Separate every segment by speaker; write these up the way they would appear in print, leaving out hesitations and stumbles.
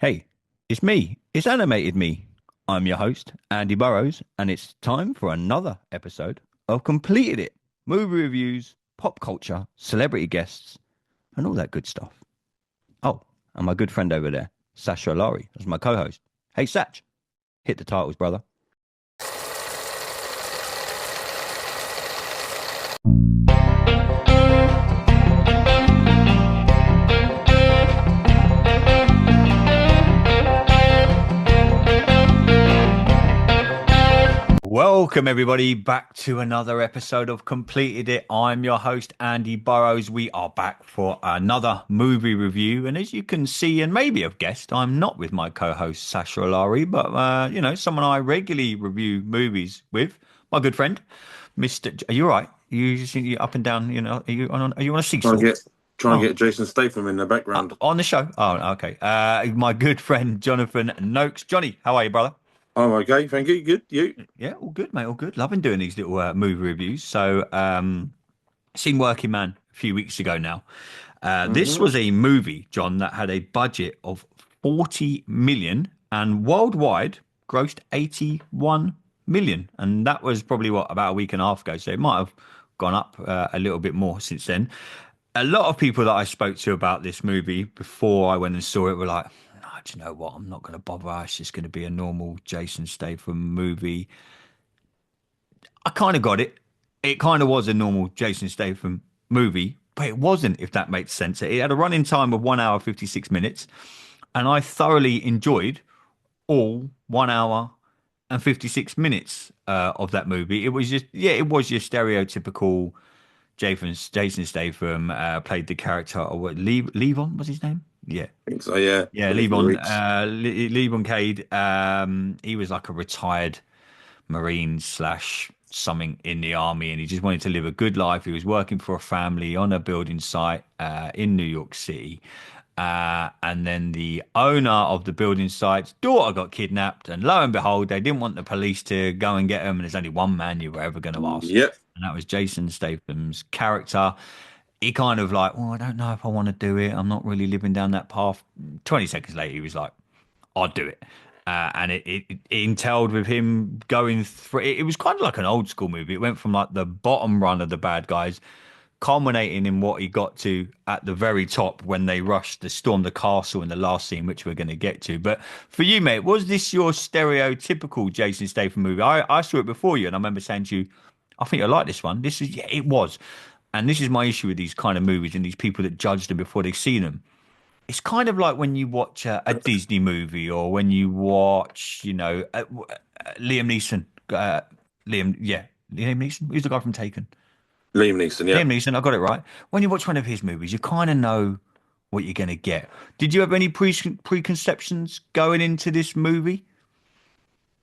Speaker 1: Hey, it's me. It's animated me. I'm your host, Andy Burrows, and it's time for another episode of Completed It. Movie reviews, pop culture, celebrity guests, and all that good stuff. Oh, and my good friend over there, Sasha Alari, that's my co-host. Hey, Satch, hit the titles, brother. Welcome, everybody, back to another episode of Completed It. I'm your host, Andy Burrows. We are back for another movie review. And as you can see, and maybe have guessed, I'm not with my co host, Sasha Alari, but, someone I regularly review movies with, my good friend, Mr. Are you all right? You seem you up and down, are you on a
Speaker 2: Trying
Speaker 1: seesaw?
Speaker 2: to get trying to
Speaker 1: Oh,
Speaker 2: get Jason Statham in the background.
Speaker 1: on the show? Oh, okay. My good friend, Jonathan Noakes. Johnny, how are you, brother?
Speaker 2: I'm okay, thank you. Good, you?
Speaker 1: Yeah, all good, mate. All good. Loving doing these little movie reviews. Seen Working Man a few weeks ago now. This
Speaker 2: Hmm.
Speaker 1: was a movie, John, that had a budget of 40 million and worldwide grossed 81 million. And that was probably what, about a week and a half ago. So it might have gone up a little bit more since then. A lot of people that I spoke to about this movie before I went and saw it were like, no, do you know what? I'm not going to bother. It's just going to be a normal Jason Statham movie. I kind of got it. It kind of was a normal Jason Statham movie, but it wasn't, if that makes sense. It had a running time of 1 hour, 56 minutes, and I thoroughly enjoyed all 1 hour and 56 minutes of that movie. It was just, yeah, it was your stereotypical Jason Statham played the character, or what, Levon was his name? Yeah.
Speaker 2: I think so, yeah.
Speaker 1: Yeah,
Speaker 2: Oliver
Speaker 1: Levon,
Speaker 2: Reeds.
Speaker 1: Levon Cade. He was like a retired Marine slash something in the army, and he just wanted to live a good life. He was working for a family on a building site in New York City. And then the owner of the building site's daughter got kidnapped, and lo and behold, they didn't want the police to go and get him. And there's only one man you were ever going to ask,
Speaker 2: Yep.
Speaker 1: and that was Jason Statham's character. He kind of like, well, I don't know if I want to do it. I'm not really living down that path. 20 seconds later, he was like, I'd do it. And it entailed with him going through. It was kind of like an old school movie. It went from like the bottom run of the bad guys, culminating in what he got to at the very top when they rushed to storm the castle in the last scene, which we're going to get to. But for you, mate, was this your stereotypical Jason Statham movie? I saw it before you, and I remember saying to you, I think I like this one. This is, yeah, it was. And this is my issue with these kind of movies and these people that judge them before they've seen them. It's kind of like when you watch a Disney movie, or when you watch, Liam Neeson. Liam Neeson. Who's the guy from Taken?
Speaker 2: Liam Neeson, yeah.
Speaker 1: Liam Neeson. I got it right. When you watch one of his movies, you kind of know what you're going to get. Did you have any preconceptions going into this movie?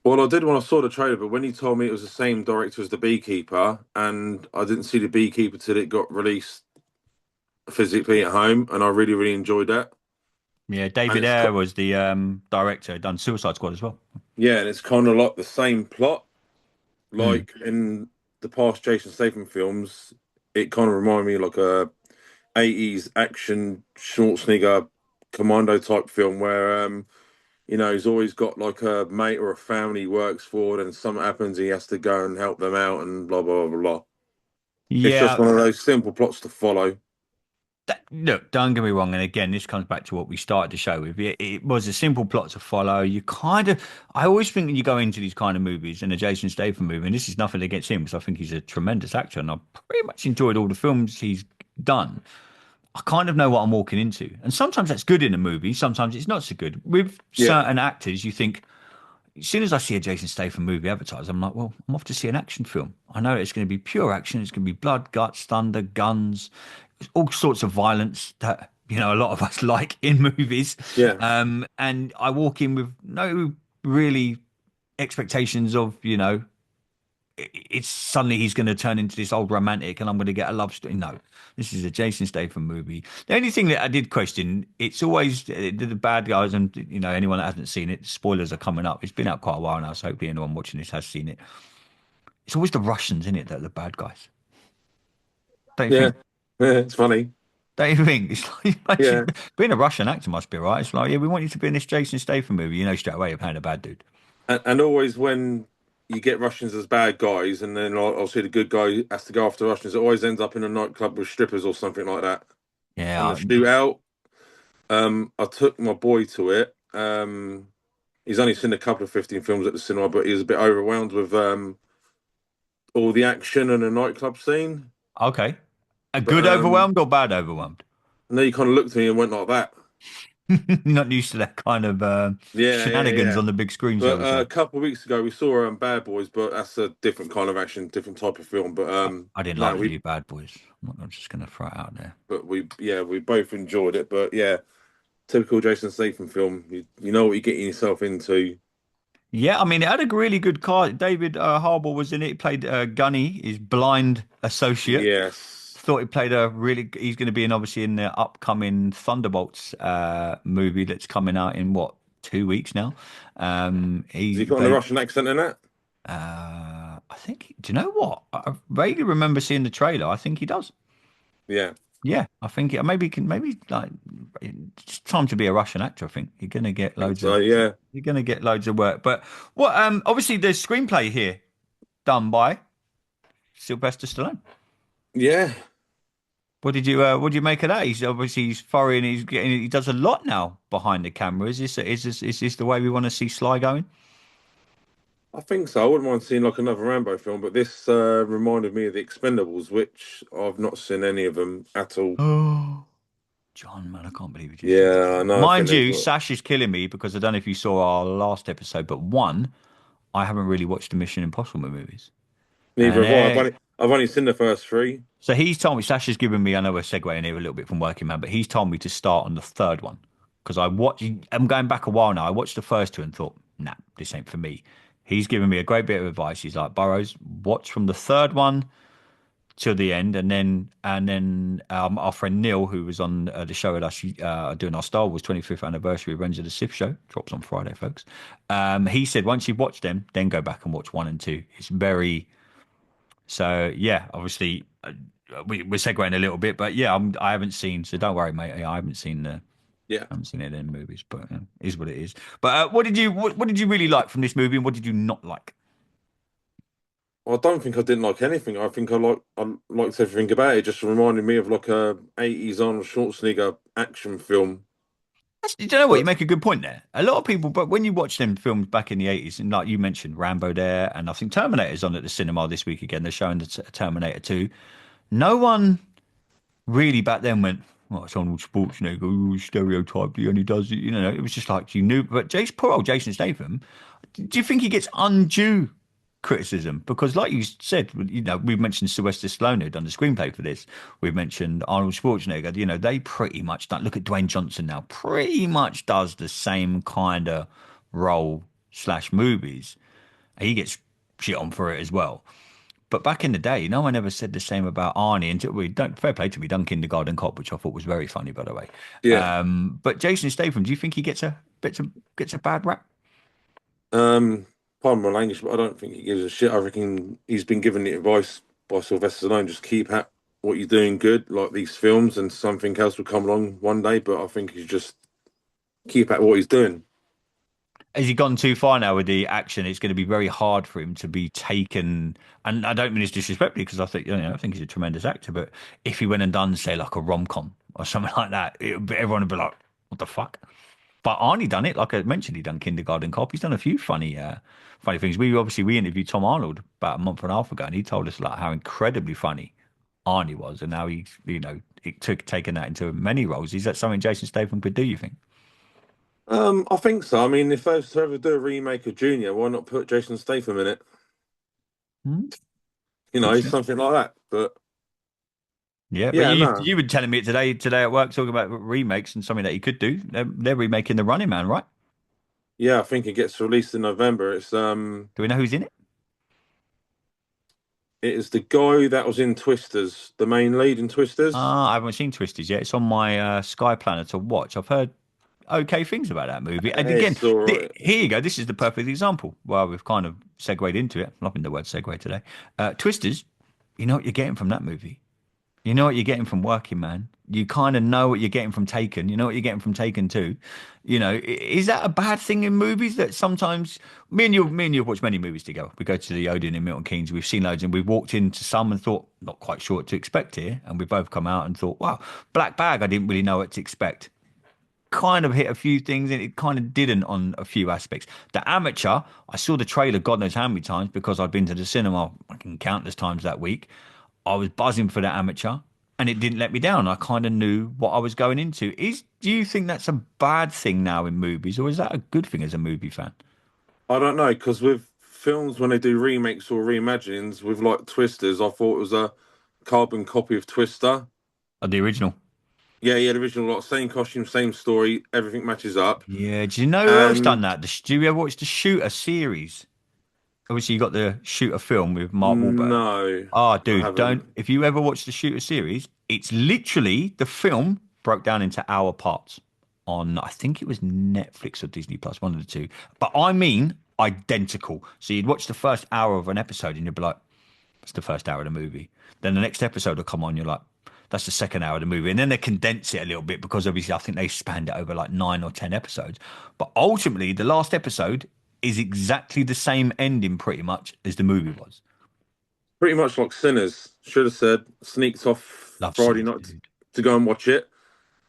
Speaker 2: Well, I did when I saw the trailer, but when he told me it was the same director as The Beekeeper, and I didn't see The Beekeeper till it got released physically at home, and I really, really enjoyed that.
Speaker 1: Yeah,
Speaker 2: And
Speaker 1: David
Speaker 2: it's
Speaker 1: Ayer was the director, done Suicide Squad as well.
Speaker 2: yeah, and it's kind of like the same plot,
Speaker 1: Mm.
Speaker 2: like in the past Jason Statham films. It kind of reminded me of like a 80s action Schwarzenegger commando type film where he's always got like a mate or a family he works for, and something happens, he has to go and help them out and blah blah blah blah. It's just
Speaker 1: Yeah,
Speaker 2: one of those simple plots to follow.
Speaker 1: look, don't get me wrong, and again, this comes back to what we started the show with. It was a simple plot to follow. I always think when you go into these kind of movies, and a Jason Statham movie, and this is nothing against him, because I think he's a tremendous actor, and I pretty much enjoyed all the films he's done. I kind of know what I'm walking into, and sometimes that's good in a movie, sometimes it's not so good. With
Speaker 2: Yeah,
Speaker 1: certain actors, you think, as soon as I see a Jason Statham movie advertised, I'm like, well, I'm off to see an action film. I know it's going to be pure action. It's going to be blood, guts, thunder, guns, all sorts of violence that, a lot of us like in movies.
Speaker 2: yeah,
Speaker 1: And I walk in with no really expectations of, it's suddenly he's going to turn into this old romantic and I'm going to get a love story. No, this is a Jason Statham movie. The only thing that I did question, it's always the bad guys, and anyone that hasn't seen it, spoilers are coming up. It's been out quite a while now, so hopefully anyone watching this has seen it. It's always the Russians in it that are the bad guys. Don't you
Speaker 2: yeah.
Speaker 1: think?
Speaker 2: Yeah, it's funny.
Speaker 1: Don't you think? It's like
Speaker 2: Yeah,
Speaker 1: being a Russian actor must be right. It's like, yeah, we want you to be in this Jason Statham movie. You know straight away you're playing a bad dude.
Speaker 2: and always when you get Russians as bad guys, and then I'll see the good guy has to go after Russians, it always ends up in a nightclub with strippers or something like that. And the
Speaker 1: Yeah,
Speaker 2: shootout, I took my boy to it. He's only seen a couple of 15 films at the cinema, but he was a bit overwhelmed with all the action and the nightclub scene.
Speaker 1: okay. A
Speaker 2: But
Speaker 1: good overwhelmed or bad overwhelmed?
Speaker 2: and then he kind of looked at me and went like that.
Speaker 1: Not used to that kind of
Speaker 2: Yeah, yeah,
Speaker 1: shenanigans
Speaker 2: yeah.
Speaker 1: on the big screen, shall
Speaker 2: But
Speaker 1: we say?
Speaker 2: a couple of weeks ago, we saw Bad Boys, but that's a different kind of action, different type of film. But
Speaker 1: I didn't like
Speaker 2: no,
Speaker 1: the new Bad Boys. I'm just going to throw it out there.
Speaker 2: yeah, we both enjoyed it. But yeah, typical Jason Statham film. You know what you're getting yourself into.
Speaker 1: Yeah, I mean, it had a really good cast. David Harbour was in it. He played Gunny, his blind associate.
Speaker 2: Yes.
Speaker 1: Thought he played a really. He's going to be in obviously in the upcoming Thunderbolts movie that's coming out in what 2 weeks now.
Speaker 2: Has
Speaker 1: He
Speaker 2: he got on the
Speaker 1: played.
Speaker 2: Russian accent in that?
Speaker 1: I think. Do you know what? I vaguely remember seeing the trailer. I think he does.
Speaker 2: Yeah.
Speaker 1: Yeah, I think maybe he can maybe like it's time to be a Russian actor. I think you're gonna get
Speaker 2: I think
Speaker 1: loads
Speaker 2: so.
Speaker 1: of
Speaker 2: Yeah.
Speaker 1: work. But what obviously the screenplay here done by Sylvester Stallone.
Speaker 2: Yeah.
Speaker 1: What did you make of that? He's foreign. He does a lot now behind the camera. Is this the way we want to see Sly going?
Speaker 2: I think so. I wouldn't mind seeing like another Rambo film, but this reminded me of the Expendables, which I've not seen any of them at all.
Speaker 1: Oh, John, man, I can't believe you just said that.
Speaker 2: Yeah, I know. I think
Speaker 1: Mind
Speaker 2: there's
Speaker 1: you,
Speaker 2: what.
Speaker 1: Sash is killing me because I don't know if you saw our last episode, but one, I haven't really watched the Mission Impossible movies.
Speaker 2: Neither
Speaker 1: And
Speaker 2: have I. I've only seen the first three.
Speaker 1: so he's told me, Sash has given me, I know we're segueing here a little bit from Working Man, but he's told me to start on the third one because I'm going back a while now. I watched the first two and thought, nah, this ain't for me. He's given me a great bit of advice. He's like, Burrows, watch from the third one till the end, and then our friend Neil, who was on the show with us doing our Star Wars 25th anniversary Revenge of the Sith show, drops on Friday, folks. He said once you've watched them, then go back and watch one and two. It's very so yeah. Obviously, we're segueing a little bit, but yeah, I haven't seen. So don't worry, mate. I haven't seen the.
Speaker 2: Yeah.
Speaker 1: I haven't seen it in movies, but it is what it is. But what did you really like from this movie, and what did you not like?
Speaker 2: I don't think I didn't like anything. I liked everything about it. It just reminded me of like a 80s Arnold Schwarzenegger action film.
Speaker 1: You don't know what? You
Speaker 2: But
Speaker 1: make a good point there. A lot of people, but when you watch them films back in the 80s, and like you mentioned, Rambo there, and I think Terminator's on at the cinema this week again. They're showing the Terminator 2. No one really back then went, "Oh, it's Arnold Schwarzenegger, ooh, stereotyped, he only does it." You know, it was just like you knew. But poor old Jason Statham, do you think he gets undue criticism? Because, like you said, we've mentioned Sylvester Stallone who done the screenplay for this. We've mentioned Arnold Schwarzenegger. They pretty much don't look at Dwayne Johnson now. Pretty much does the same kind of role slash movies. He gets shit on for it as well. But back in the day, no one ever said the same about Arnie until we don't fair play to me done Kindergarten Cop, which I thought was very funny, by the way.
Speaker 2: yeah.
Speaker 1: But Jason Statham, do you think he gets a bad rap?
Speaker 2: Um, Pardon my language, but I don't think he gives a shit. I reckon he's been given the advice by Sylvester Stallone, just keep at what you're doing good, like these films, and something else will come along one day. But I think he's just keep at what he's doing.
Speaker 1: Has he gone too far now with the action? It's going to be very hard for him to be taken. And I don't mean this disrespectfully because I think he's a tremendous actor. But if he went and done, say, like a rom com or something like that, everyone would be like, "What the fuck?" But Arnie done it, like I mentioned, he done Kindergarten Cop. He's done a few funny things. We interviewed Tom Arnold about a month and a half ago, and he told us like how incredibly funny Arnie was, and how he's it took taking that into many roles. Is that something Jason Statham could do? You think?
Speaker 2: I think so. I mean, if they was to ever do a remake of Junior, why not put Jason Statham in it?
Speaker 1: Hmm?
Speaker 2: You
Speaker 1: Good
Speaker 2: know,
Speaker 1: show.
Speaker 2: something like that. But
Speaker 1: Yeah, but
Speaker 2: yeah,
Speaker 1: you
Speaker 2: no,
Speaker 1: you were telling me it today at work talking about remakes and something that he could do. They're remaking The Running Man, right?
Speaker 2: yeah, I think it gets released in November.
Speaker 1: Do we know who's in it?
Speaker 2: It is the guy that was in Twisters, the main lead in Twisters.
Speaker 1: I haven't seen Twisters yet. It's on my Sky Planner to watch. I've heard okay things about that movie. And again,
Speaker 2: It's all right.
Speaker 1: here you go. This is the perfect example. Well, we've kind of segued into it. I'm loving the word segue today. Twisters, you know what you're getting from that movie? You know what you're getting from Working Man. You kind of know what you're getting from Taken. You know what you're getting from Taken too. Is that a bad thing in movies that sometimes me and you have watched many movies together. We go to the Odeon in Milton Keynes. We've seen loads, and we've walked into some and thought not quite sure what to expect here, and we've both come out and thought, wow, Black Bag. I didn't really know what to expect. Kind of hit a few things, and it kind of didn't on a few aspects. The Amateur, I saw the trailer God knows how many times because I'd been to the cinema fucking countless times that week. I was buzzing for the Amateur, and it didn't let me down. I kind of knew what I was going into. Do you think that's a bad thing now in movies, or is that a good thing as a movie fan?
Speaker 2: I don't know, because with films when they do remakes or reimaginings with like Twisters, I thought it was a carbon copy of Twister.
Speaker 1: Or the original?
Speaker 2: Yeah, yeah, the original, like same costume, same story, everything matches up.
Speaker 1: Yeah. Do you know who else done
Speaker 2: And
Speaker 1: that? Do you ever watch the Shooter series? Obviously, you got the Shooter film with Mark Wahlberg.
Speaker 2: no,
Speaker 1: Oh,
Speaker 2: I
Speaker 1: dude, don't.
Speaker 2: haven't.
Speaker 1: If you ever watch the Shooter series, it's literally the film broke down into hour parts on, I think it was Netflix or Disney Plus, one of the two. But I mean, identical. So you'd watch the first hour of an episode and you'd be like, that's the first hour of the movie. Then the next episode will come on, you're like, that's the second hour of the movie. And then they condense it a little bit because obviously I think they spanned it over like 9 or 10 episodes. But ultimately, the last episode is exactly the same ending pretty much as the movie was.
Speaker 2: Pretty much like Sinners. Should have said, sneaked off
Speaker 1: Love
Speaker 2: Friday
Speaker 1: Sinners,
Speaker 2: night
Speaker 1: dude.
Speaker 2: to go and watch it.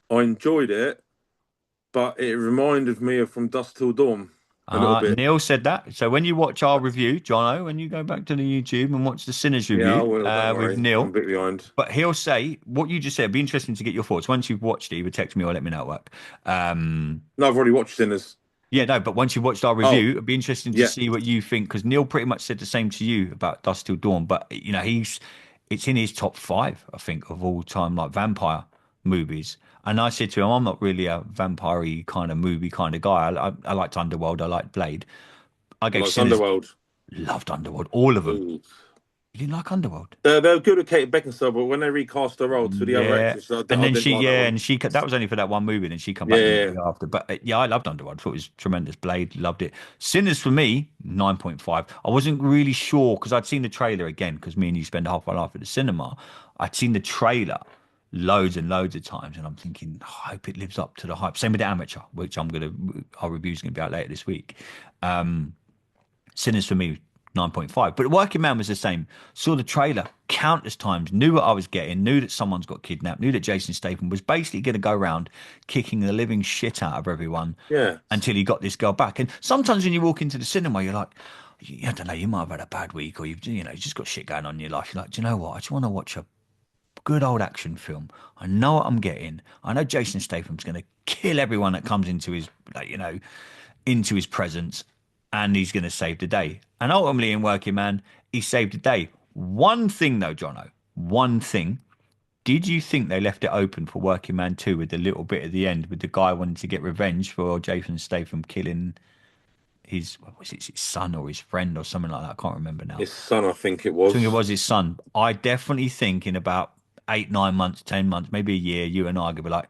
Speaker 2: I enjoyed it, but it reminded me of From Dusk Till Dawn a little bit.
Speaker 1: Neil said that. So when you watch our review, Jono, when you go back to the YouTube and watch the Sinners
Speaker 2: Yeah, I
Speaker 1: review
Speaker 2: will. Don't
Speaker 1: with
Speaker 2: worry. I'm a
Speaker 1: Neil,
Speaker 2: bit behind.
Speaker 1: but he'll say what you just said. It'd be interesting to get your thoughts. Once you've watched it, either text me or let me know at work. Um,
Speaker 2: No, I've already watched Sinners.
Speaker 1: Yeah, no, but once you've watched our
Speaker 2: Oh,
Speaker 1: review, it'd be interesting to
Speaker 2: yeah.
Speaker 1: see what you think because Neil pretty much said the same to you about Dust Till Dawn. But it's in his top five, I think, of all time like vampire movies. And I said to him, I'm not really a vampire kind of movie kind of guy. I liked Underworld, I liked Blade. I
Speaker 2: I
Speaker 1: gave
Speaker 2: like
Speaker 1: Sinners,
Speaker 2: Underworld.
Speaker 1: loved Underworld, all of them.
Speaker 2: Ooh.
Speaker 1: You didn't like Underworld?
Speaker 2: They're good at Kate Beckinsale, but when they recast her role to the other
Speaker 1: Yeah.
Speaker 2: actress, I
Speaker 1: And then
Speaker 2: didn't
Speaker 1: she,
Speaker 2: like that
Speaker 1: yeah,
Speaker 2: one.
Speaker 1: and that was only for that one movie, and then she come
Speaker 2: Yeah,
Speaker 1: back the
Speaker 2: yeah,
Speaker 1: movie
Speaker 2: yeah.
Speaker 1: after. But yeah, I loved Underworld. I thought it was tremendous. Blade, loved it. Sinners for me, 9.5. I wasn't really sure because I'd seen the trailer again because me and you spend half our life at the cinema. I'd seen the trailer loads and loads of times, and I'm thinking, "Oh, I hope it lives up to the hype. Same with the Amateur, which our review's gonna be out later this week. Sinners for me, 9.5. But Working Man was the same. Saw the trailer countless times, knew what I was getting, knew that someone's got kidnapped, knew that Jason Statham was basically going to go around kicking the living shit out of everyone
Speaker 2: Yeah.
Speaker 1: until he got this girl back. And sometimes when you walk into the cinema, you're like, I don't know, you might have had a bad week or you just got shit going on in your life. You're like, do you know what? I just want to watch a good old action film. I know what I'm getting. I know Jason Statham's going to kill everyone that comes into his, into his presence, and he's going to save the day. And ultimately, in Working Man, he saved the day. One thing, though, Jono, one thing. Did you think they left it open for Working Man 2 with the little bit at the end with the guy wanting to get revenge for Jason Statham killing his, what was it, his son or his friend or something like that? I can't remember now.
Speaker 2: His son, I think it
Speaker 1: I think it
Speaker 2: was.
Speaker 1: was his son. I definitely think in about 8, 9 months, 10 months, maybe a year, you and I are gonna be like,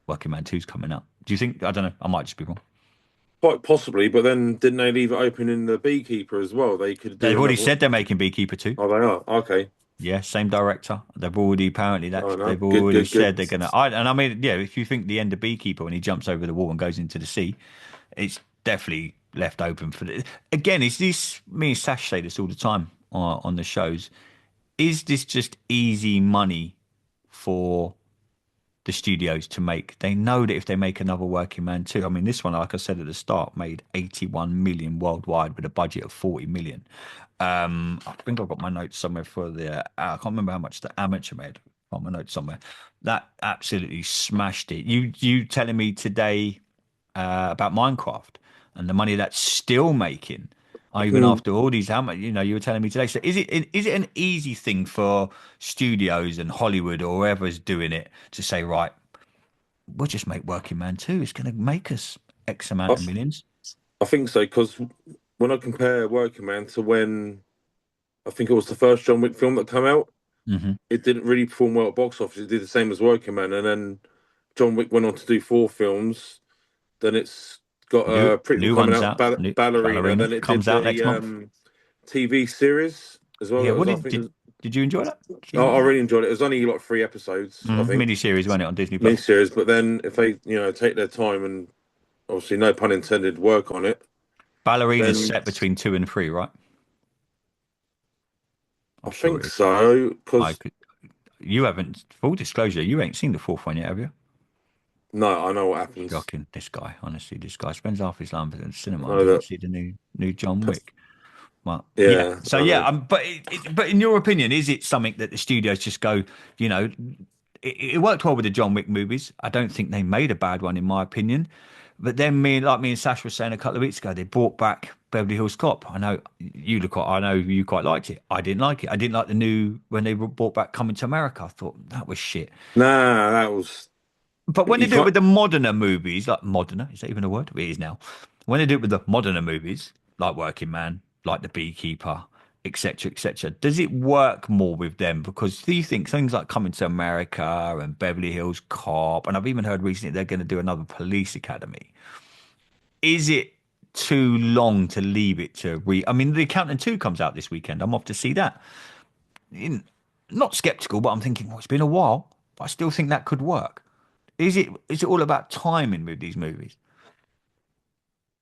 Speaker 1: Working Man 2's coming out. Do you think? I don't know. I might just be wrong.
Speaker 2: Quite possibly, but then didn't they leave it open in the Beekeeper as well? They could do
Speaker 1: They've already
Speaker 2: another.
Speaker 1: said they're making Beekeeper 2.
Speaker 2: Oh, they are. Okay.
Speaker 1: Yeah, same director. They've already apparently
Speaker 2: Oh no.
Speaker 1: they've
Speaker 2: Good,
Speaker 1: already
Speaker 2: good, good.
Speaker 1: said they're gonna. And I mean, yeah, if you think the end of Beekeeper when he jumps over the wall and goes into the sea, it's definitely left open for the. Again, is this me and Sash say this all the time on the shows? Is this just easy money for the studios to make? They know that if they make another Working Man 2, I mean, this one, like I said at the start, made 81 million worldwide with a budget of 40 million. I think I've got my notes somewhere for the. I can't remember how much the Amateur made. Got my notes somewhere. That absolutely smashed it. You telling me today about Minecraft and the money that's still making, even
Speaker 2: Hmm.
Speaker 1: after all these. How much you were telling me today? So is it an easy thing for studios and Hollywood or whoever's doing it to say, right, we'll just make Working Man 2. It's going to make us X
Speaker 2: I,
Speaker 1: amount of millions.
Speaker 2: I think so because when I compare Working Man to when I think it was the first John Wick film that came out,
Speaker 1: Hmm.
Speaker 2: it didn't really perform well at box office. It did the same as Working Man, and then John Wick went on to do four films. Then it's got
Speaker 1: New
Speaker 2: a prequel
Speaker 1: new
Speaker 2: coming
Speaker 1: one's
Speaker 2: out,
Speaker 1: out. New
Speaker 2: Ballerina.
Speaker 1: Ballerina
Speaker 2: Then it did
Speaker 1: comes out next
Speaker 2: the
Speaker 1: month.
Speaker 2: TV series as well.
Speaker 1: Yeah,
Speaker 2: That was,
Speaker 1: what
Speaker 2: I
Speaker 1: did
Speaker 2: think,
Speaker 1: did Did you enjoy that? Did you
Speaker 2: I
Speaker 1: enjoy
Speaker 2: really enjoyed it. It was only like 3 episodes, I think,
Speaker 1: Mini series, wasn't it, on Disney Plus?
Speaker 2: miniseries. But then if they, take their time and obviously no pun intended, work on it,
Speaker 1: Ballerina's
Speaker 2: then
Speaker 1: set between 2 and 3, right?
Speaker 2: I
Speaker 1: I'm sure
Speaker 2: think
Speaker 1: it is.
Speaker 2: so.
Speaker 1: I
Speaker 2: Because
Speaker 1: could. You haven't. Full disclosure, you ain't seen the fourth one yet, have you?
Speaker 2: no, I know what happens.
Speaker 1: Shocking. This guy, honestly, this guy spends half his life in the cinema
Speaker 2: I
Speaker 1: and
Speaker 2: know
Speaker 1: doesn't
Speaker 2: that.
Speaker 1: see the new John Wick. Well, yeah.
Speaker 2: Yeah,
Speaker 1: So
Speaker 2: I
Speaker 1: yeah,
Speaker 2: know.
Speaker 1: but in your opinion, is it something that the studios just go, you know, it worked well with the John Wick movies. I don't think they made a bad one in my opinion. But then me and Sash were saying a couple of weeks ago, they brought back Beverly Hills Cop. I know you quite liked it. I didn't like it. I didn't like the new when they brought back Coming to America. I thought that was shit.
Speaker 2: Nah, that was
Speaker 1: But when they
Speaker 2: you
Speaker 1: do it
Speaker 2: can't.
Speaker 1: with the moderner movies, like moderner, is that even a word? It is now. When they do it with the moderner movies, like Working Man, like The Beekeeper, etc., etc., does it work more with them? Because do you think things like Coming to America and Beverly Hills Cop, and I've even heard recently they're going to do another Police Academy. Is it too long to leave it to re? I mean, The Accountant 2 comes out this weekend. I'm off to see that. In, Not skeptical, but I'm thinking, well, it's been a while, but I still think that could work. Is it all about timing with these movies?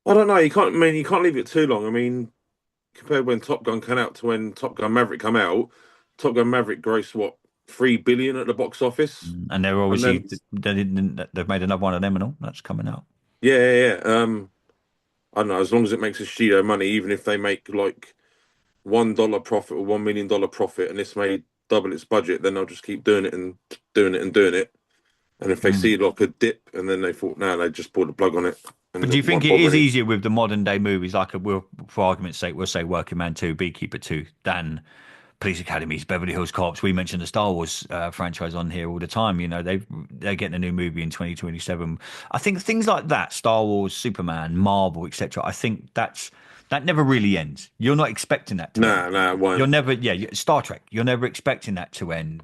Speaker 2: I don't know. You can't. I mean, you can't leave it too long. I mean, compared when Top Gun came out to when Top Gun Maverick come out, Top Gun Maverick grossed what 3 billion at the box office,
Speaker 1: And they're
Speaker 2: and then
Speaker 1: they've made another one of them and all. That's coming out.
Speaker 2: yeah, yeah, yeah. I don't know. As long as it makes a studio money, even if they make like $1 profit or $1 million profit, and this made double its budget, then they'll just keep doing it and doing it and doing it. And if they
Speaker 1: Mm.
Speaker 2: see like a dip, and then they thought, now they just pulled the plug on it
Speaker 1: But
Speaker 2: and
Speaker 1: do
Speaker 2: it
Speaker 1: you think
Speaker 2: won't
Speaker 1: it
Speaker 2: bother
Speaker 1: is
Speaker 2: any.
Speaker 1: easier with the modern day movies, like for argument's sake, we'll say Working Man 2, Beekeeper 2, than Police Academies, Beverly Hills Cops? We mentioned the Star Wars franchise on here all the time. They're getting a new movie in 2027. I think things like that, Star Wars, Superman, Marvel, etc. I think that never really ends. You're not expecting that to end.
Speaker 2: Nah, nah, it
Speaker 1: You're
Speaker 2: won't.
Speaker 1: never, yeah, Star Trek. You're never expecting that to end.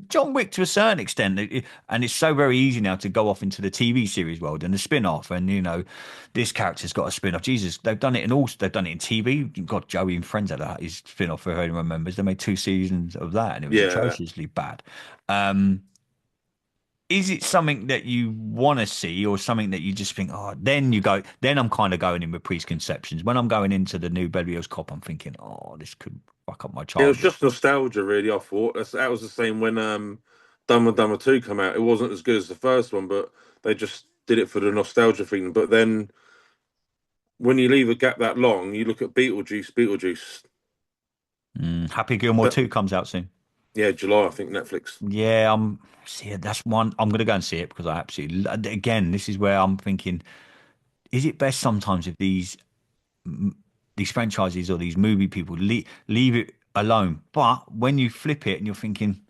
Speaker 1: John Wick to a certain extent, and it's so very easy now to go off into the TV series world and the spin-off. And this character's got a spin-off. Jesus, they've done it in all. They've done it in TV. God, Joey and Friends had his spin-off. If anyone remembers, they made 2 seasons of that, and it was
Speaker 2: Yeah.
Speaker 1: atrociously bad. Um, is it something that you want to see, or something that you just think, oh, then you go, then I'm kind of going in with preconceptions. When I'm going into the new Beverly Hills Cop, I'm thinking, oh, this could fuck up my
Speaker 2: It was
Speaker 1: childhood.
Speaker 2: just nostalgia, really. I thought that was the same when Dumb and Dumber 2 come out. It wasn't as good as the first one, but they just did it for the nostalgia thing. But then when you leave a gap that long, you look at Beetlejuice.
Speaker 1: Happy Gilmore
Speaker 2: That,
Speaker 1: 2 comes out soon.
Speaker 2: yeah, July, I think Netflix.
Speaker 1: Yeah, I'm see that's one I'm gonna go and see it because I absolutely again, this is where I'm thinking, is it best sometimes if these franchises or these movie people leave it alone? But when you flip it and you're thinking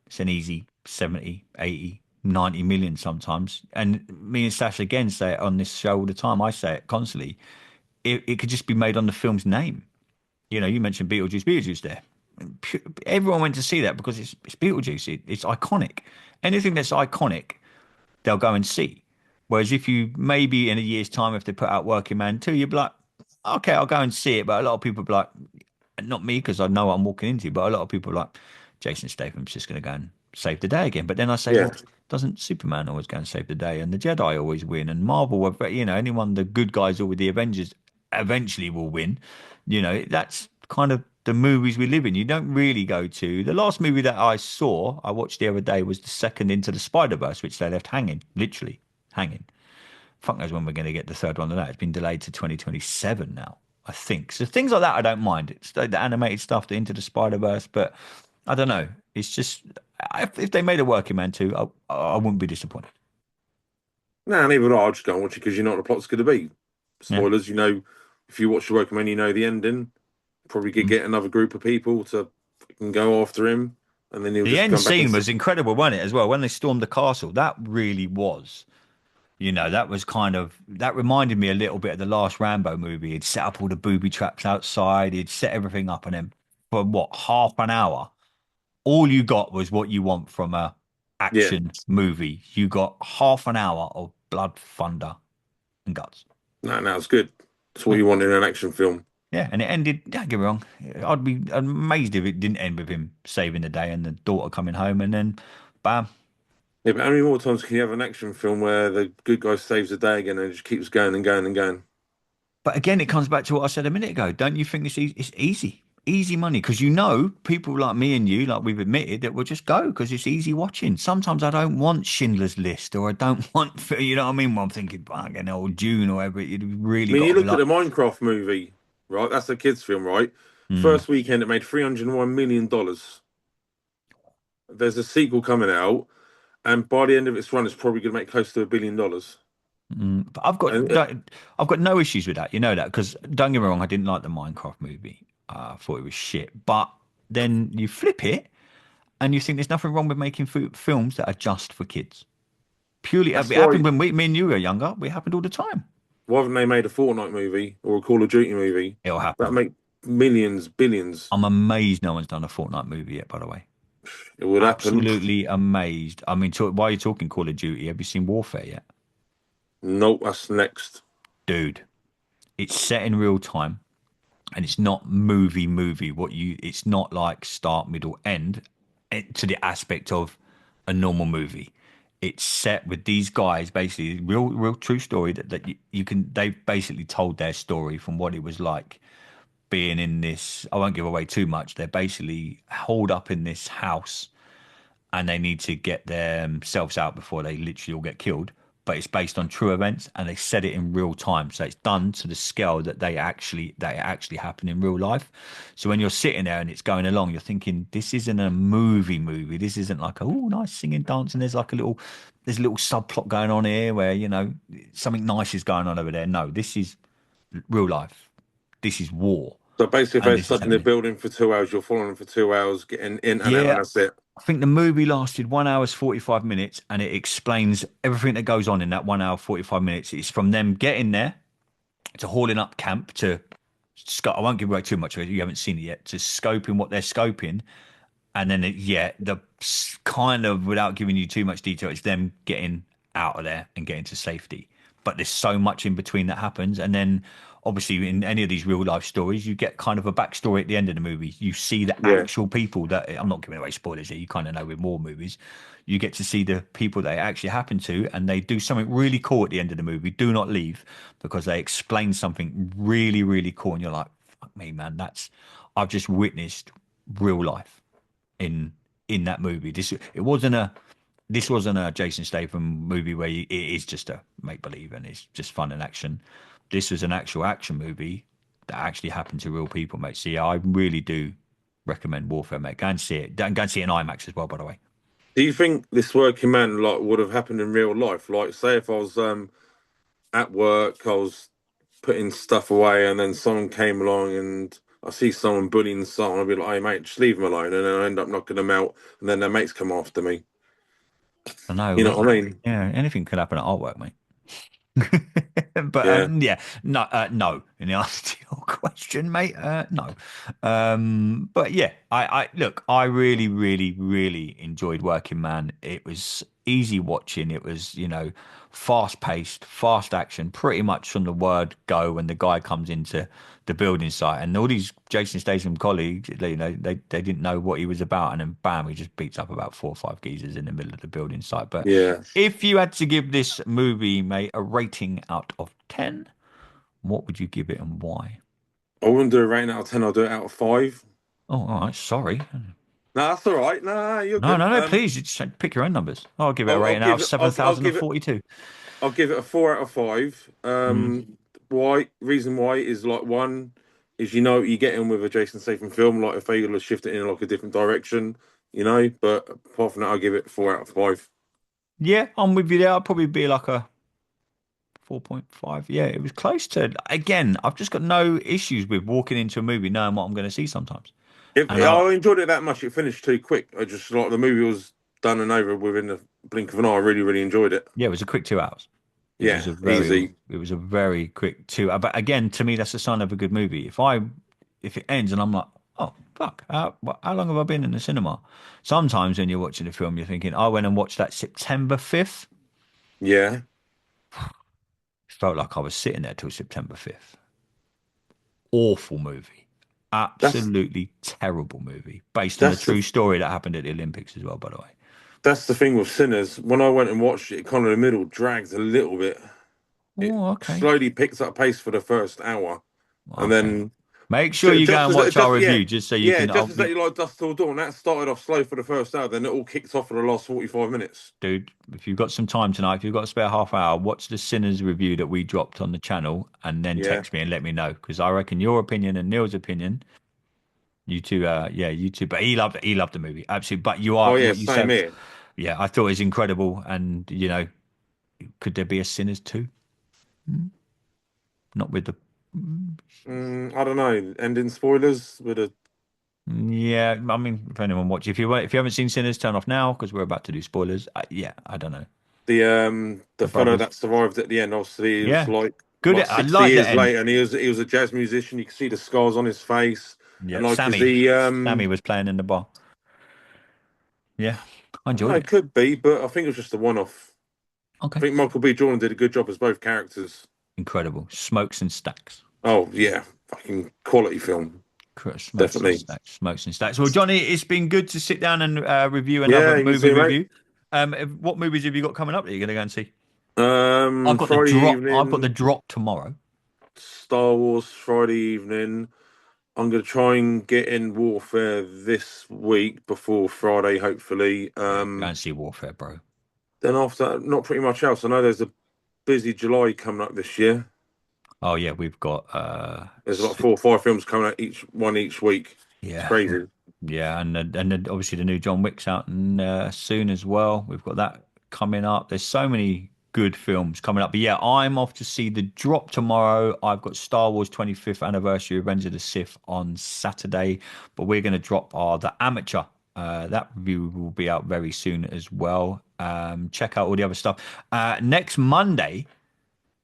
Speaker 1: it's an easy 70, 80, 90 million sometimes. And me and Sash again say it on this show all the time. I say it constantly. It could just be made on the film's name. You mentioned Beetlejuice there. Everyone went to see that because it's Beetlejuice. It's iconic. Anything that's iconic, they'll go and see. Whereas if you maybe in a year's time, if they put out Working Man 2, you'd be like, okay, I'll go and see it. But a lot of people be like, not me because I know what I'm walking into, but a lot of people are like, Jason Statham's just going to go and save the day again. But then I say,
Speaker 2: Yeah.
Speaker 1: well, doesn't Superman always go and save the day? And the Jedi always win. And Marvel, anyone, the good guys or with the Avengers eventually will win. That's kind of the movies we live in. You don't really go to the last movie that I watched the other day was the second Into the Spider-Verse, which they left hanging, literally hanging. Fuck knows when we're going to get the third one of that. It's been delayed to 2027 now, I think. So things like that, I don't mind. It's like the animated stuff, the Into the Spider-Verse, but I don't know. It's just if they made a Working Man 2, I wouldn't be disappointed.
Speaker 2: Nah, neither would I. I'll just go and watch it because you know what the plot's going to be.
Speaker 1: Yeah.
Speaker 2: Spoilers, if you watch the Working Man, you know the ending. Probably could
Speaker 1: Mm.
Speaker 2: get another group of people to fucking go after him, and then he'll
Speaker 1: The
Speaker 2: just
Speaker 1: end
Speaker 2: come back and.
Speaker 1: scene was incredible, wasn't it, as well? When they stormed the castle, that really was. That was that reminded me a little bit of the last Rambo movie. He'd set up all the booby traps outside, he'd set everything up, and then for what, half an hour, all you got was what you want from a
Speaker 2: Yeah,
Speaker 1: action movie. You got half an hour of blood, thunder, and guts.
Speaker 2: no, no, it's good. It's what
Speaker 1: Yeah.
Speaker 2: you want in an action film.
Speaker 1: Yeah, and it ended. Don't get me wrong. I'd be amazed if it didn't end with him saving the day and the daughter coming home, and then, bam.
Speaker 2: Yeah, but how many more times can you have an action film where the good guy saves the day again and it just keeps going and going and going?
Speaker 1: But again, it comes back to what I said a minute ago. Don't you think it's easy, easy money? Because you know, people like me and you, like we've admitted, that will just go because it's easy watching. Sometimes I don't want Schindler's List, or I don't want, you know what I mean? Well, I'm thinking, fucking hell, June or whatever. It
Speaker 2: I
Speaker 1: really
Speaker 2: mean,
Speaker 1: got
Speaker 2: you
Speaker 1: to be
Speaker 2: look at
Speaker 1: like,
Speaker 2: the Minecraft movie, right? That's a kids' film, right?
Speaker 1: hmm,
Speaker 2: First weekend, it made $301 million. There's a sequel coming out, and by the end of its run, it's probably going to make close to $1 billion.
Speaker 1: but I've got,
Speaker 2: And
Speaker 1: I've got no issues with that. You know that because don't get me wrong, I didn't like the Minecraft movie. I thought it was shit. But then you flip it and you think there's nothing wrong with making films that are just for kids. Purely, it
Speaker 2: that's
Speaker 1: happened
Speaker 2: why
Speaker 1: when me and you were younger. It happened all the time.
Speaker 2: why haven't they made a Fortnite movie or a Call of Duty movie
Speaker 1: It'll
Speaker 2: that
Speaker 1: happen.
Speaker 2: make millions, billions?
Speaker 1: I'm amazed no one's done a Fortnite movie yet, by the way.
Speaker 2: It would happen.
Speaker 1: Absolutely amazed. I mean, why are you talking Call of Duty? Have you seen Warfare yet?
Speaker 2: Nope, that's next.
Speaker 1: Dude, it's set in real time and it's not movie. It's not like start, middle, end to the aspect of a normal movie. It's set with these guys, basically, real true story that you can, they've basically told their story from what it was like being in this. I won't give away too much. They're basically holed up in this house and they need to get themselves out before they literally all get killed. But it's based on true events and they set it in real time. So it's done to the scale that they actually happen in real life. So when you're sitting there and it's going along, you're thinking, this isn't a movie. This isn't like, oh, nice singing, dancing. There's a little subplot going on here where, something nice is going on over there. No, this is real life. This is war.
Speaker 2: So basically, if
Speaker 1: And
Speaker 2: they're
Speaker 1: this is
Speaker 2: stuck in the
Speaker 1: happening.
Speaker 2: building for 2 hours, you're following them for 2 hours, getting in and out, and
Speaker 1: Yeah,
Speaker 2: that's it.
Speaker 1: I think the movie lasted 1 hour 45 minutes, and it explains everything that goes on in that 1 hour 45 minutes. It's from them getting there to hauling up camp to scope. I won't give away too much of it. You haven't seen it yet. To scoping what they're scoping, and then the kind of without giving you too much detail, it's them getting out of there and getting to safety. But there's so much in between that happens, and then obviously in any of these real life stories, you get kind of a backstory at the end of the movie. You see the
Speaker 2: Yeah,
Speaker 1: actual people that I'm not giving away spoilers here. You kind of know with more movies, you get to see the people that it actually happened to, and they do something really cool at the end of the movie. Do not leave because they explain something really, really cool, and you're like, "Fuck me, man! I've just witnessed real life." in that movie. This wasn't a Jason Statham movie where it is just a make believe and it's just fun and action. This was an actual action movie that actually happened to real people, mate. So yeah, I really do recommend Warfare, mate. Go and see it. Go and see it in IMAX as well, by the way.
Speaker 2: do you think this working man like would have happened in real life? Like, say if I was at work, I was putting stuff away, and then someone came along and I see someone bullying someone, I'd be like, "Hey mate, just leave them alone," and then I end up knocking them out, and then their mates come after me.
Speaker 1: I know,
Speaker 2: You know
Speaker 1: but
Speaker 2: what I mean?
Speaker 1: yeah, anything could happen at artwork, mate. But
Speaker 2: Yeah.
Speaker 1: yeah, no, no. In the answer to your question, mate, no. But yeah, I look, I really, really, really enjoyed Working Man. It was easy watching. It was, fast paced, fast action, pretty much from the word go when the guy comes into the building site, and all these Jason Statham colleagues, they didn't know what he was about, and then bam, he just beats up about 4 or 5 geezers in the middle of the building site. But
Speaker 2: Yeah.
Speaker 1: if you had to give this movie, mate, a rating out of 10, what would you give it and why?
Speaker 2: I wouldn't do a rating out of 10, I'll do it out of 5.
Speaker 1: Oh, all right. Sorry.
Speaker 2: No, that's all right. No, you're
Speaker 1: No,
Speaker 2: good.
Speaker 1: no, no. Please, you just pick your own numbers. I'll give it a
Speaker 2: I'll
Speaker 1: rating out
Speaker 2: give
Speaker 1: of
Speaker 2: it. I'll give it.
Speaker 1: 7,042.
Speaker 2: I'll give it a 4 out of 5.
Speaker 1: Mm.
Speaker 2: Why? Reason why is like one is you know what you get in with a Jason Statham film. Like if they would have shifted in like a different direction, you know. But apart from that, I'll give it 4 out of 5.
Speaker 1: Yeah, I'm with you there. I'll probably be like a 4.5. Yeah, it was close to. Again, I've just got no issues with walking into a movie knowing what I'm going to see sometimes.
Speaker 2: If
Speaker 1: And I,
Speaker 2: I enjoyed it that much, it finished too quick. I just like the movie was done and over within a blink of an eye. I really, really enjoyed it.
Speaker 1: yeah, it was a quick 2 hours. It was
Speaker 2: Yeah,
Speaker 1: a very,
Speaker 2: easy.
Speaker 1: it was a very quick 2 hour. But again, to me, that's a sign of a good movie. If it ends and I'm like, oh fuck, how long have I been in the cinema? Sometimes when you're watching a film, you're thinking, I went and watched that September 5th.
Speaker 2: Yeah.
Speaker 1: Felt like I was sitting there till September 5th. awful movie.
Speaker 2: That's
Speaker 1: Absolutely terrible movie. Based on a
Speaker 2: that's the
Speaker 1: true story that happened at the Olympics as well, by the way.
Speaker 2: that's the thing with Sinners. When I went and watched it, kind of the middle drags a little bit. It
Speaker 1: Oh, okay.
Speaker 2: slowly picks up pace for the first hour, and
Speaker 1: Okay.
Speaker 2: then
Speaker 1: Make sure you go
Speaker 2: just
Speaker 1: and
Speaker 2: as
Speaker 1: watch our
Speaker 2: yeah,
Speaker 1: review just so you
Speaker 2: yeah,
Speaker 1: can.
Speaker 2: just exactly like Dusk Till Dawn. That started off slow for the first hour, then it all kicked off for the last 45 minutes.
Speaker 1: Dude, if you've got some time tonight, if you've got a spare half hour, watch the Sinners review that we dropped on the channel and then
Speaker 2: Yeah.
Speaker 1: text me and let me know. Because I reckon your opinion and Neil's opinion, you two, yeah, you two. But he loved the movie. Absolutely. But you
Speaker 2: Oh
Speaker 1: are
Speaker 2: yeah,
Speaker 1: what you
Speaker 2: same
Speaker 1: said.
Speaker 2: here.
Speaker 1: Yeah, I thought it was incredible. And, could there be a Sinners 2? Not with the.
Speaker 2: I don't know. Ending spoilers with a
Speaker 1: Yeah, I mean, if anyone watch, if you haven't seen Sinners, turn off now because we're about to do spoilers. Yeah, I don't know.
Speaker 2: the
Speaker 1: The
Speaker 2: fellow
Speaker 1: brothers.
Speaker 2: that survived at the end. Obviously, he was
Speaker 1: Yeah,
Speaker 2: like
Speaker 1: good. I
Speaker 2: 60
Speaker 1: like the
Speaker 2: years
Speaker 1: end.
Speaker 2: later, and he was a jazz musician. You could see the scars on his face,
Speaker 1: Yeah,
Speaker 2: and like, is
Speaker 1: Sammy.
Speaker 2: he
Speaker 1: Sammy was playing in the bar. Yeah, I
Speaker 2: I don't know,
Speaker 1: enjoyed
Speaker 2: it
Speaker 1: it.
Speaker 2: could be, but I think it was just a one-off. I
Speaker 1: Okay.
Speaker 2: think Michael B. Jordan did a good job as both characters.
Speaker 1: Incredible. Smokes and stacks.
Speaker 2: Oh yeah, fucking quality film,
Speaker 1: Smokes and
Speaker 2: definitely.
Speaker 1: stacks. Smokes and stacks. Well, Johnny, it's been good to sit down and review another
Speaker 2: Yeah, you
Speaker 1: movie
Speaker 2: too,
Speaker 1: with
Speaker 2: mate.
Speaker 1: you. What movies have you got coming up that you're going to go and see? I've got the
Speaker 2: Friday
Speaker 1: drop. I've got the
Speaker 2: evening,
Speaker 1: drop tomorrow.
Speaker 2: Star Wars Friday evening. I'm gonna try and get in Warfare this week before Friday, hopefully.
Speaker 1: Yeah, go and see Warfare, bro.
Speaker 2: Then after that, not pretty much else. I know there's a busy July coming up this year.
Speaker 1: Oh yeah, we've got
Speaker 2: There's about 4 or 5 films coming out each week. It's
Speaker 1: yeah,
Speaker 2: crazy.
Speaker 1: yeah, and obviously the new John Wick's out and soon as well. We've got that coming up. There's so many good films coming up. But yeah, I'm off to see The Drop tomorrow. I've got Star Wars 25th anniversary, Revenge of the Sith on Saturday. But we're going to drop The Amateur. That review will be out very soon as well. Check out all the other stuff. Next Monday,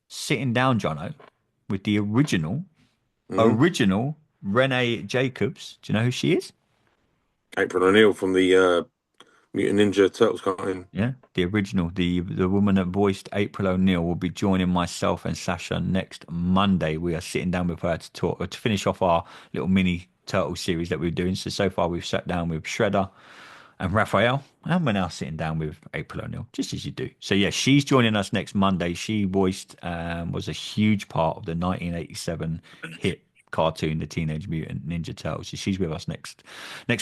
Speaker 1: sitting down, Jono, with the
Speaker 2: Mm.
Speaker 1: original Renee Jacobs. Do you know who she is?
Speaker 2: April O'Neil from the Mutant Ninja Turtles cartoon.
Speaker 1: Yeah, the original, the woman that voiced April O'Neil will be joining myself and Sasha next Monday. We are sitting down with her to talk to finish off our little mini turtle series that we're doing. So far we've sat down with Shredder and Raphael, and we're now sitting down with April O'Neil, just as you do. So yeah, she's joining us next Monday. She voiced was a huge part of the 1987 hit cartoon, The Teenage Mutant Ninja Turtles. So she's with us next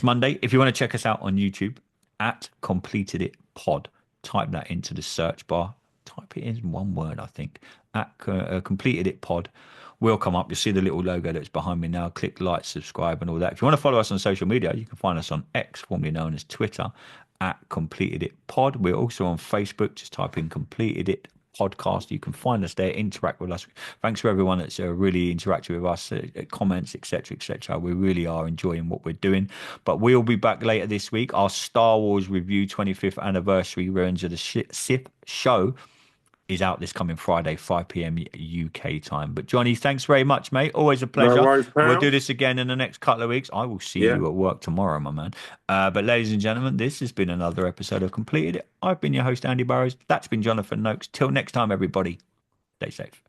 Speaker 1: Monday. If you want to check us out on YouTube at Completed It Pod, type that into the search bar. Type it in one word, I think. At Completed It Pod will come up. You'll see the little logo that's behind me now. Click like, subscribe, and all that. If you want to follow us on social media, you can find us on X, formerly known as Twitter, at Completed It Pod. We're also on Facebook. Just type in Completed It Podcast. You can find us there, interact with us. Thanks for everyone that's really interacted with us, comments, etc., etc. We really are enjoying what we're doing. But we'll be back later this week. Our Star Wars review 25th anniversary Revenge of the Sith show is out this coming Friday, 5 p.m. UK time. But Johnny, thanks very much, mate. Always a
Speaker 2: No
Speaker 1: pleasure.
Speaker 2: worries,
Speaker 1: We'll do
Speaker 2: pal.
Speaker 1: this again in the next couple of weeks. I will see
Speaker 2: Yeah.
Speaker 1: you at work tomorrow, my man. But ladies and gentlemen, this has been another episode of Completed It. I've been your host, Andy Burrows. That's been Jonathan Noakes. Till next time, everybody, stay safe.